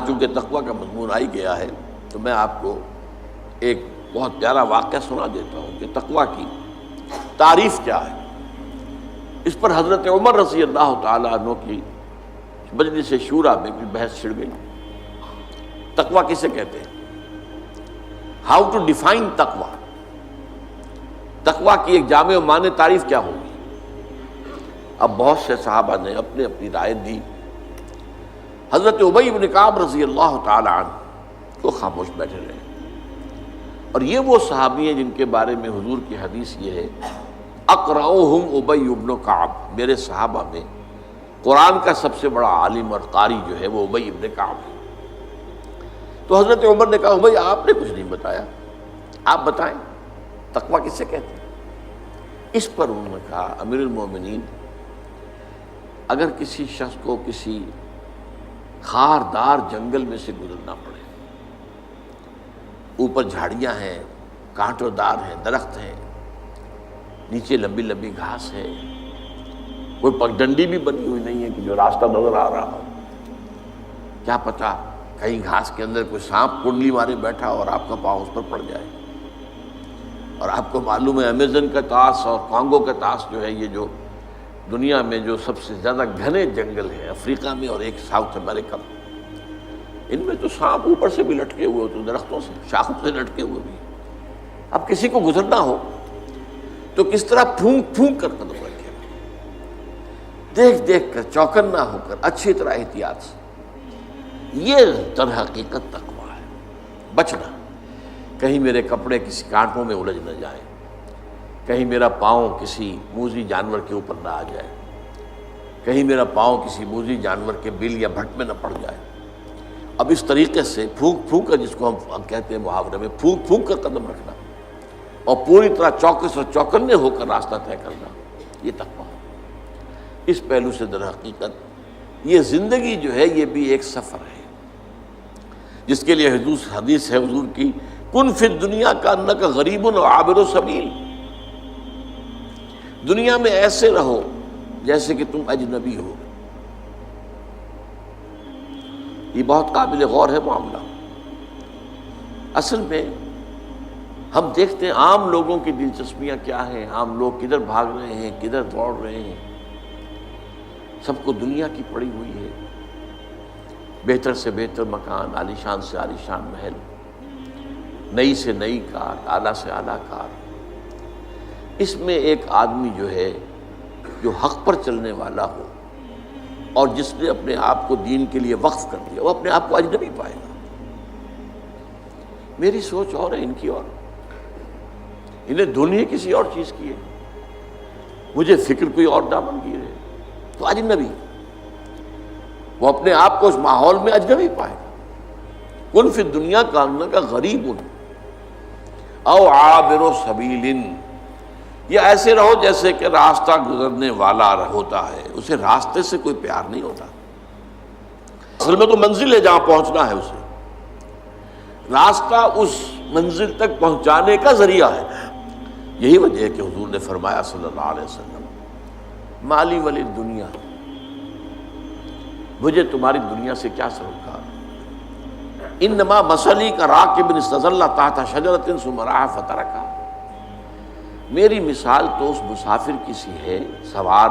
چونکہ تقویٰ کا مضمون آ ہی گیا ہے تو میں آپ کو ایک بہت پیارا واقعہ سنا دیتا ہوں کہ تقویٰ کی تعریف کیا ہے۔ اس پر حضرت عمر رضی اللہ تعالیٰ عنہ کی مجلس شورا میں بھی بحث چھڑ گئی۔ تقویٰ کسے کہتے ہیں؟ ہاؤ ٹو ڈیفائن تقویٰ، تقویٰ کی ایک جامع و معنی تعریف کیا ہوگی؟ اب بہت سے صحابہ نے اپنے اپنی رائے دی۔ حضرت ابی بن کعب رضی اللہ تعالی عنہ وہ خاموش بیٹھے رہے، اور یہ وہ صحابی ہیں جن کے بارے میں حضور کی حدیث یہ ہے اقرأہم ابی بن کعب، میرے صحابہ میں قرآن کا سب سے بڑا عالم اور قاری جو ہے وہ ابی بن کعب ہے۔ تو حضرت عمر نے کہا ابی آپ نے کچھ نہیں بتایا، آپ بتائیں تقویٰ کسے کہتے ہیں؟ اس پر انہوں نے کہا امیر المومنین، اگر کسی شخص کو کسی خاردار جنگل میں سے گزرنا پڑے، اوپر جھاڑیاں ہیں، کانٹوں دار ہیں، درخت ہیں، نیچے لمبی لمبی گھاس ہے، کوئی پگڈنڈی بھی بنی ہوئی نہیں ہے کہ جو راستہ نظر آ رہا ہو، کیا پتہ کہیں گھاس کے اندر کوئی سانپ کنڈلی مارے بیٹھا اور آپ کا پاؤں اس پر پڑ جائے۔ اور آپ کو معلوم ہے امیزن کا طاس اور کانگو کا طاس جو ہے، یہ جو دنیا میں جو سب سے زیادہ گھنے جنگل ہیں افریقہ میں اور ایک ساؤتھ امریکہ میں، ان میں تو سانپ اوپر سے بھی لٹکے ہوئے ہوتے، درختوں سے شاخوں سے لٹکے ہوئے بھی۔ اب کسی کو گزرنا ہو تو کس طرح پھونک پھونک کر قدم رکھے، دیکھ دیکھ کر، چوکن نہ ہو کر، اچھی طرح احتیاط سے۔ یہ در حقیقت تقویٰ ہے، بچنا، کہیں میرے کپڑے کسی کانٹوں میں الجھ نہ جائیں، کہیں میرا پاؤں کسی موذی جانور کے اوپر نہ آ جائے، کہیں میرا پاؤں کسی موذی جانور کے بل یا بھٹ میں نہ پڑ جائے۔ اب اس طریقے سے پھونک پھونک کر، جس کو ہم کہتے ہیں محاورے میں پھونک پھونک کر قدم رکھنا، اور پوری طرح چوکس اور چوکنے ہو کر راستہ طے کرنا، یہ تقویٰ ہے۔ اس پہلو سے در حقیقت یہ زندگی جو ہے یہ بھی ایک سفر ہے، جس کے لیے حدیث ہے حضور کی، کن فی الدنیا کانک غریب و عابر سبیل، دنیا میں ایسے رہو جیسے کہ تم اجنبی ہو۔ یہ بہت قابل غور ہے معاملہ۔ اصل میں ہم دیکھتے ہیں عام لوگوں کی دلچسپیاں کیا ہیں، عام لوگ کدھر بھاگ رہے ہیں، کدھر دوڑ رہے ہیں۔ سب کو دنیا کی پڑی ہوئی ہے، بہتر سے بہتر مکان، عالیشان سے عالیشان محل، نئی سے نئی کار، اعلیٰ سے اعلیٰ کار۔ اس میں ایک آدمی جو ہے جو حق پر چلنے والا ہو اور جس نے اپنے آپ کو دین کے لیے وقف کر دیا، وہ اپنے آپ کو اجنبی پائے گا۔ میری سوچ اور ہے، ان کی اور، انہیں دنیا کسی اور چیز کی ہے، مجھے فکر کوئی اور دامن کی ہے، تو اجنبی، وہ اپنے آپ کو اس ماحول میں اجنبی پائے گا۔ کن فی الدنیا کانک غریب او عابر سبیل، یہ ایسے رہو جیسے کہ راستہ گزرنے والا ہوتا ہے، اسے راستے سے کوئی پیار نہیں ہوتا۔ اصل میں تو منزل ہے جہاں پہنچنا ہے، اسے راستہ اس منزل تک پہنچانے کا ذریعہ ہے۔ یہی وجہ ہے کہ حضور نے فرمایا صلی اللہ علیہ وسلم، مالی ولی دنیا، مجھے تمہاری دنیا سے کیا سروکار، انما مثلی کا راکب استظل تحت شجرۃ ثم رعی فترکھا، میری مثال تو اس مسافر کی سی ہے، سوار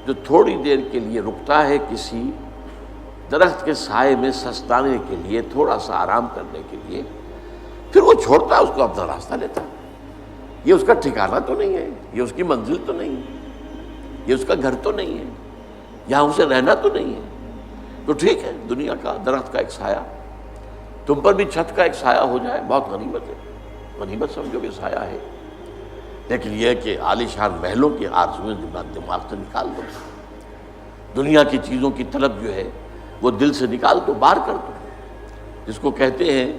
جو تھوڑی دیر کے لیے رکتا ہے کسی درخت کے سائے میں سستانے کے لیے، تھوڑا سا آرام کرنے کے لیے، پھر وہ چھوڑتا ہے اس کو، اپنا راستہ لیتا ہے۔ یہ اس کا ٹھکانہ تو نہیں ہے، یہ اس کی منزل تو نہیں ہے، یہ اس کا گھر تو نہیں ہے، یہاں اسے رہنا تو نہیں ہے۔ تو ٹھیک ہے، دنیا کا درخت کا ایک سایہ تم پر بھی چھت کا ایک سایہ ہو جائے، بہت غنیمت ہے، غنیمت سمجھو کہ سایہ ہے۔ لیکن یہ ہے کہ عالیشان محلوں کی آرزویں دماغ سے نکال دو، دنیا کی چیزوں کی طلب جو ہے وہ دل سے نکال دو، باہر کر دو۔ جس کو کہتے ہیں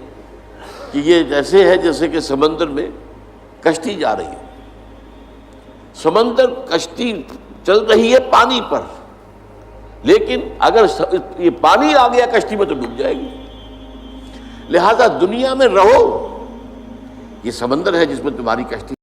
کہ یہ جیسے ہے جیسے کہ سمندر میں کشتی جا رہی ہے، سمندر کشتی چل رہی ہے پانی پر، لیکن اگر یہ پانی آ گیا کشتی میں تو ڈوب جائے گی۔ لہذا دنیا میں رہو، یہ سمندر ہے جس میں تمہاری کشتی